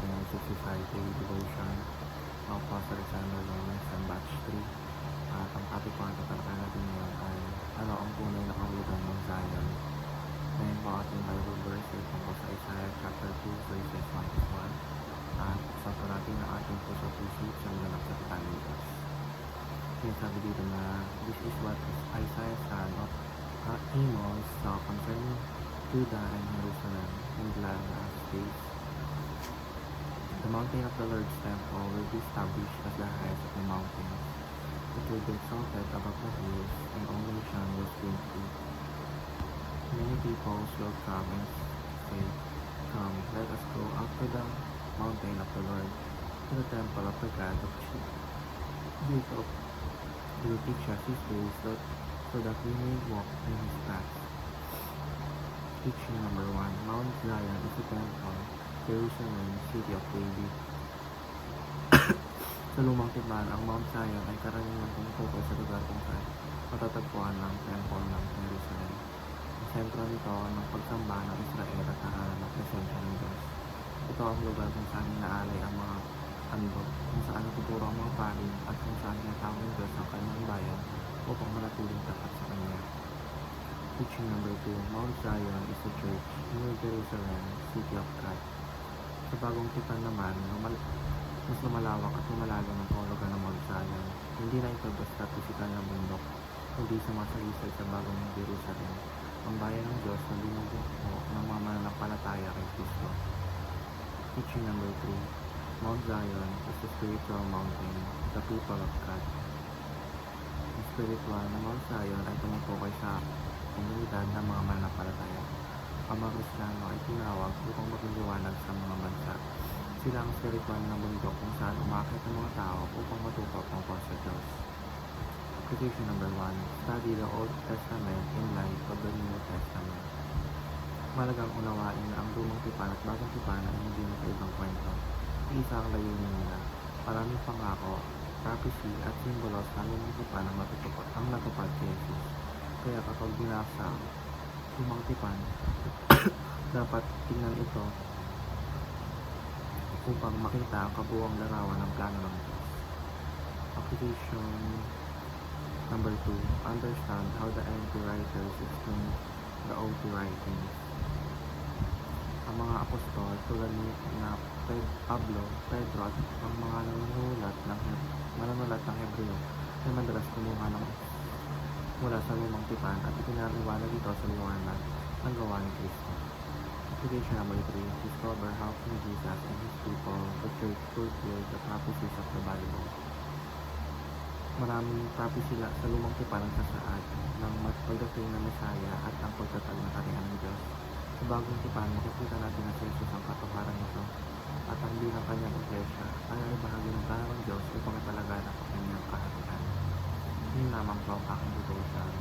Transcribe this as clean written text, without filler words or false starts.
Pinaysic Society Devotion of Pastor Alexander Robinson Batch 3. At ang topic po ang tatalakayan natin ngayon ay ano ang tunay na kahulugan ng Zion. Ngayon po ating Bible verse ay tungkol sa Isaiah chapter 2 verses 1 to 1. At sa po natin ang ating puso-puso sa mga nagsakitan ng Diyos. Sinasabi dito na this is what Isaiah son of Amos saw concerning Judah and Jerusalem in the last days. The mountain of the Lord's temple will be established as the highest of the mountains. It will be exalted above the hills, and all nations will spring to it. Many peoples will come and say, "Come, let us go up to the mountain of the Lord, to the temple of the God of Jacob. He will teach us his ways, so that we may walk in his paths." Teaching number 1. Mount Zion is the temple, Jerusalem, city of David. Sa lumang tipan, ang Mount Zion ay karaniwang tumutukoy sa lugar kung saan matatagpuan ang temple ng Jerusalem. Ang sentro nito ng pagsamba ng Israel at tahanan ng presensya ng Diyos. Ito ang lugar kung saan inaalay ang mga handog, kung saan natuturo ang mga parin at kung saan tinatawag ng Diyos ang kanyang bayan upang manatiling tapat sa Kanya. Teaching number 2. Mount Zion is the church, New Jerusalem, city of God. Sa bagong tipan naman, mas lumalawak at lumalalim ang kahulugan ng Mount Zion. Hindi na ito basta pisikal na bundok, kundi sumasaysay sa bagong Jerusalem, ang bayan ng Diyos na binubuo ng mga mananampalataya kay Kristo. Teaching number 3. Mount Zion is the spiritual mountain, the people of God. Ang spiritual na Mount Zion ay tumutukoy sa komunidad ng mga mananampalataya. Ang mga Kristiyano ay tinawag upang magliwanag sa mga bansa. Sila ang spiritual na bundok kung saan umakyat ang mga tao upang matuto tungkol sa Diyos. Application number 1. Study the Old Testament in light of the New Testament. Malagang unawain na ang lumang tipan at bagong tipan ay hindi magkaibang kwento. Isa ang layunin nila. Maraming pangako, prophecy at simbolos ng lumang tipan ang natupad kay Jesus. Kaya kapag binasa ang lumang tipan, dapat tingnan ito upang makita ang kabuuang larawan ng plano ng Diyos. Application number 2. Understand how the NT writers explain the OT writings. Ang mga apostol tulad ni Pablo, Pedro at ang mga manunulat ng Hebreo ay madalas kumuha mula sa lumang tipan at ipinaliwanag ito sa liwanag ng gawa ni Kristo. Application number 3. Discover how King Jesus and his people, the church, fulfilled the prophecies of the Bible. Maraming prophecy sa lumang tipan ang sasaad ng pagdating ng Mesaya at ang pagtatag ng kaharian ng Diyos. Sa bagong tipan, makikita natin na si Jesus ang katuparan nito at ang bilang kanyang iglesia ay bahagi ng plano ng Diyos upang ipalaganap ang kanyang kaharian. Yun lamang po ang aking devotion.